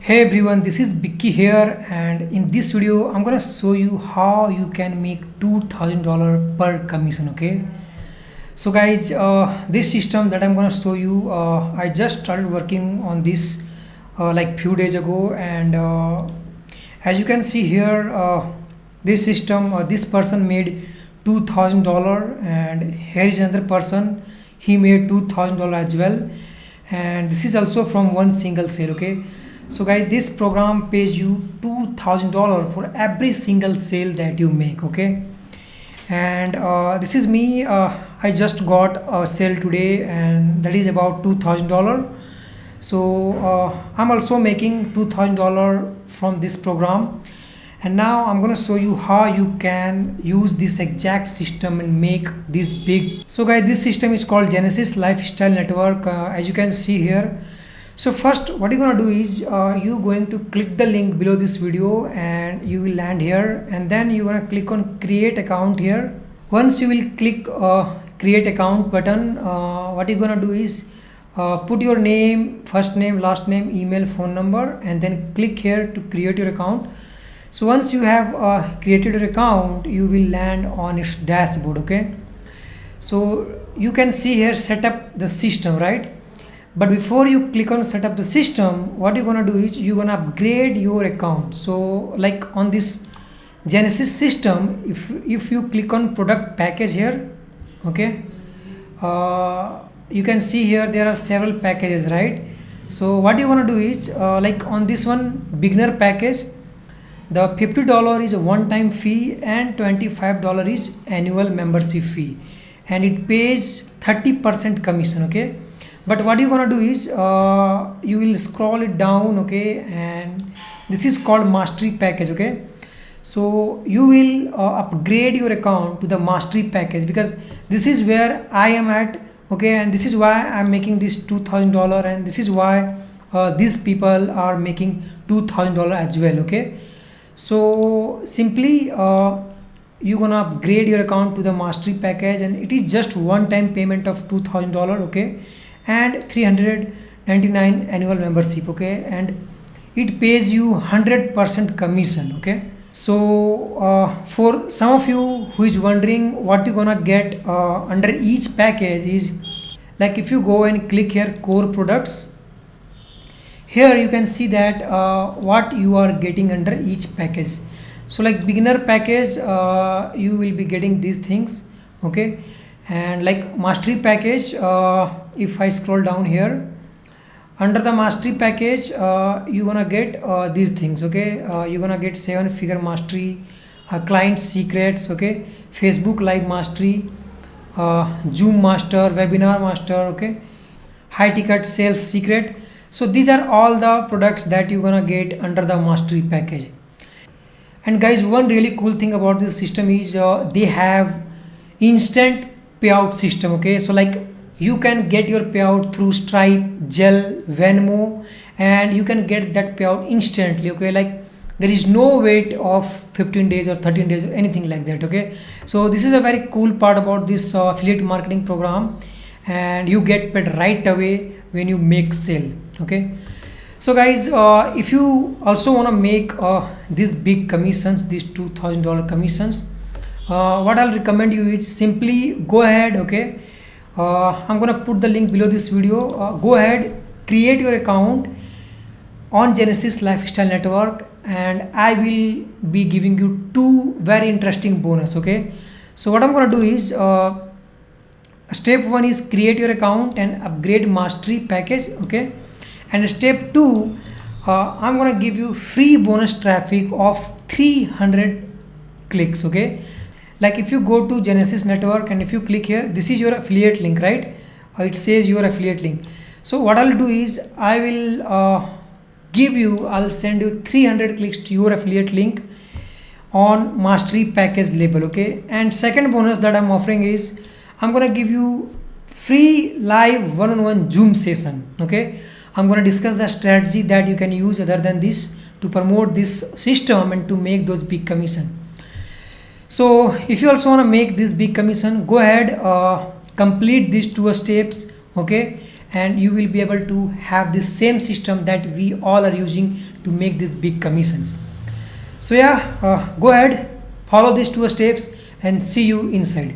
Hey everyone, this is Bicky here, and in this video I'm gonna show you how you can make $2,000 per commission. Okay, so guys, this system that I'm gonna show you, I just started working on this like few days ago, and as you can see here, this system, this person made $2,000, and here is another person, he made $2,000 as well, and this is also from one single sale. Okay, so guys, this program pays you $2,000 for every single sale that you make. Okay, and this is me. I just got a sale today, and that is about $2,000. So I'm also making $2,000 from this program, and now I'm gonna show you how you can use this exact system and make this big. So guys, this system is called Genesis Lifestyle Network, as you can see here. So first, what you're gonna do is you're going to click the link below this video, and you will land here, and then you're gonna click on create account here. Once you will click create account button, what you're gonna do is put your name, first name, last name, email, phone number, and then click here to create your account. So once you have created your account, you will land on its dashboard. Okay, so you can see here set up the system, right? But before you click on set up the system, what you're gonna do is you're gonna upgrade your account. So like on this Genesis system, if you click on product package here, okay, you can see here there are several packages, right? So what you want to do is like on this one beginner package, the $50 is a one-time fee and $25 is annual membership fee, and it pays 30% commission. Okay, but what you're gonna do is you will scroll it down. Okay, and this is called mastery package. Okay, so you will upgrade your account to the mastery package, because this is where I am at. Okay, and this is why I'm making this $2,000, and this is why these people are making $2,000 as well. Okay, so simply you're gonna upgrade your account to the mastery package, and it is just one time payment of $2,000. Okay, and 399 annual membership. Okay, and it pays you 100% commission. Okay, so for some of you who is wondering what you're gonna get under each package is, like if you go and click here core products, here you can see that what you are getting under each package. So like beginner package, you will be getting these things. Okay, and like mastery package, if I scroll down here, under the mastery package, you're gonna get these things. Okay, you're gonna get 7-figure mastery, client secrets. Okay, Facebook live mastery, Zoom master, webinar master. Okay, high ticket sales secret. So these are all the products that you're gonna get under the mastery package. And guys, one really cool thing about this system is they have instant payout system. Okay, so like you can get your payout through Stripe, Gel, Venmo, and you can get that payout instantly. Okay, like there is no wait of 15 days or 13 days or anything like that. Okay, so this is a very cool part about this affiliate marketing program, and you get paid right away when you make sale. Okay, so guys, if you also want to make these big commissions, these $2,000 commissions, what I'll recommend you is simply go ahead. Okay, I'm gonna put the link below this video. Go ahead, create your account on Genesis Lifestyle Network, and I will be giving you two very interesting bonus. Okay, so what I'm gonna do is step 1 is create your account and upgrade mastery package. Okay, and step 2, I'm gonna give you free bonus traffic of 300 clicks. Okay, like if you go to Genesis Network and if you click here, this is your affiliate link, right? It says your affiliate link. So what I'll do is I will I'll send you 300 clicks to your affiliate link on mastery package label. Okay, and second bonus that I'm offering is I'm gonna give you free live one-on-one Zoom session. Okay, I'm gonna discuss the strategy that you can use other than this to promote this system and to make those big commission. So if you also want to make this big commission, go ahead, complete these 2 steps. Okay, and you will be able to have the same system that we all are using to make these big commissions. So yeah, go ahead, follow these two steps and see you inside.